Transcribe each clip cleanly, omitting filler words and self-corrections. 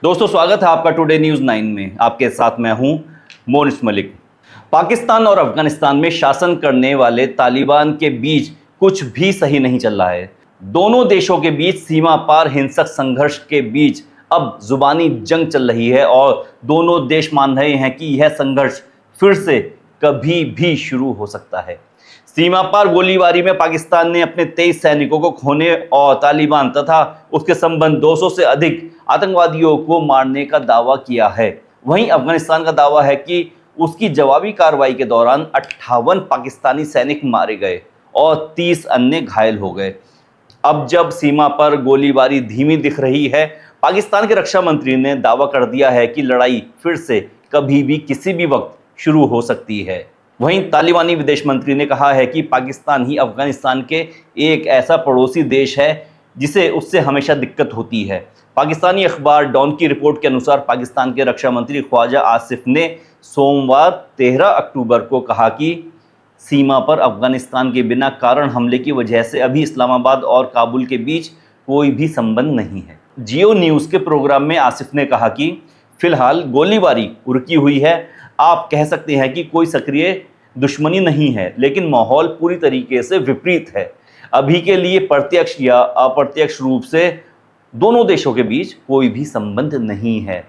दोस्तों, स्वागत है आपका टुडे न्यूज़ 9 में। आपके साथ मैं हूं मोनिस मलिक। पाकिस्तान और अफगानिस्तान में शासन करने वाले तालिबान के बीच कुछ भी सही नहीं चल रहा है। दोनों देशों के बीच सीमा पार हिंसक संघर्ष के बीच अब जुबानी जंग चल रही है और दोनों देश मान रहे हैं कि यह संघर्ष फिर से कभी भी शुरू हो सकता है। सीमा पार गोलीबारी में पाकिस्तान ने अपने 23 सैनिकों को खोने और तालिबान तथा उसके संबंध 200 से अधिक आतंकवादियों को मारने का दावा किया है। वहीं अफगानिस्तान का दावा है कि उसकी जवाबी कार्रवाई के दौरान 58 पाकिस्तानी सैनिक मारे गए और 30 अन्य घायल हो गए। अब जब सीमा पर गोलीबारी धीमी दिख रही है, पाकिस्तान के रक्षा मंत्री ने दावा कर दिया है कि लड़ाई फिर से कभी भी किसी भी वक्त शुरू हो सकती है। वहीं तालिबानी विदेश मंत्री ने कहा है कि पाकिस्तान ही अफगानिस्तान के एक ऐसा पड़ोसी देश है जिसे उससे हमेशा दिक्कत होती है। पाकिस्तानी अखबार डॉन की रिपोर्ट के अनुसार पाकिस्तान के रक्षा मंत्री ख्वाजा आसिफ ने सोमवार 13 अक्टूबर को कहा कि सीमा पर अफगानिस्तान के बिना कारण हमले की वजह से अभी इस्लामाबाद और काबुल के बीच कोई भी संबंध नहीं है। जियो न्यूज़ के प्रोग्राम में आसिफ ने कहा कि फिलहाल गोलीबारी रुकी हुई है। आप कह सकते हैं कि कोई सक्रिय दुश्मनी नहीं है, लेकिन माहौल पूरी तरीके से विपरीत है। अभी के लिए प्रत्यक्ष या अप्रत्यक्ष रूप से दोनों देशों के बीच कोई भी संबंध नहीं है।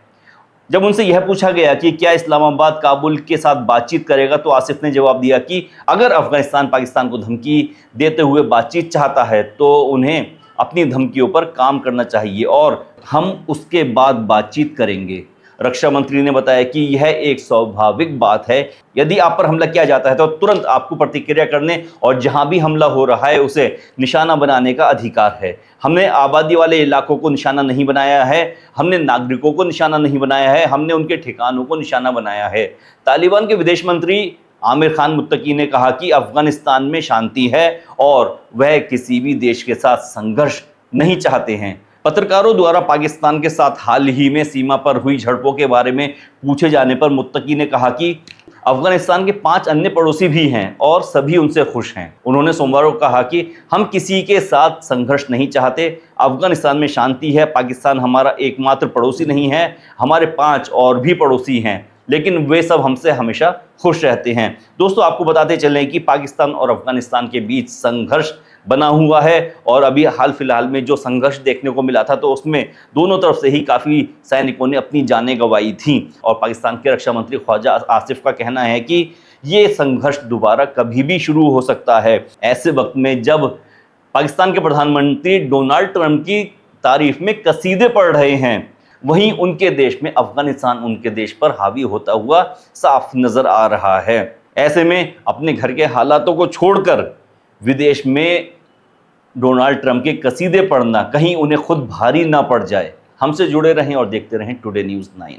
जब उनसे यह पूछा गया कि क्या इस्लामाबाद काबुल के साथ बातचीत करेगा, तो आसिफ ने जवाब दिया कि अगर अफगानिस्तान पाकिस्तान को धमकी देते हुए बातचीत चाहता है तो उन्हें अपनी धमकियों पर काम करना चाहिए और हम उसके बाद बातचीत करेंगे। रक्षा मंत्री ने बताया कि यह एक स्वाभाविक बात है। यदि आप पर हमला किया जाता है तो तुरंत आपको प्रतिक्रिया करने और जहां भी हमला हो रहा है उसे निशाना बनाने का अधिकार है। हमने आबादी वाले इलाकों को निशाना नहीं बनाया है, हमने नागरिकों को निशाना नहीं बनाया है, हमने उनके ठिकानों को निशाना बनाया है। तालिबान के विदेश मंत्री आमिर खान मुत्तकी ने कहा कि अफगानिस्तान में शांति है और वह किसी भी देश के साथ संघर्ष नहीं चाहते हैं। पत्रकारों द्वारा पाकिस्तान के साथ हाल ही में सीमा पर हुई झड़पों के बारे में पूछे जाने पर मुत्तकी ने कहा कि अफगानिस्तान के 5 अन्य पड़ोसी भी हैं और सभी उनसे खुश हैं। उन्होंने सोमवार को कहा कि हम किसी के साथ संघर्ष नहीं चाहते। अफगानिस्तान में शांति है। पाकिस्तान हमारा एकमात्र पड़ोसी नहीं है, हमारे 5 और भी पड़ोसी हैं, लेकिन वे सब हमसे हमेशा खुश रहते हैं। दोस्तों, आपको बताते चलें कि पाकिस्तान और अफगानिस्तान के बीच संघर्ष बना हुआ है और अभी हाल फिलहाल में जो संघर्ष देखने को मिला था तो उसमें दोनों तरफ से ही काफ़ी सैनिकों ने अपनी जानें गंवाई थीं। और पाकिस्तान के रक्षा मंत्री ख्वाजा आसिफ का कहना है कि ये संघर्ष दोबारा कभी भी शुरू हो सकता है। ऐसे वक्त में जब पाकिस्तान के प्रधानमंत्री डोनाल्ड ट्रंप की तारीफ में कसीदे पढ़ रहे हैं, वहीं उनके देश में अफगानिस्तान उनके देश पर हावी होता हुआ साफ नजर आ रहा है। ऐसे में अपने घर के हालातों को छोड़कर विदेश में डोनाल्ड ट्रंप के कसीदे पढ़ना कहीं उन्हें खुद भारी ना पड़ जाए। हमसे जुड़े रहें और देखते रहें टुडे न्यूज़ 9।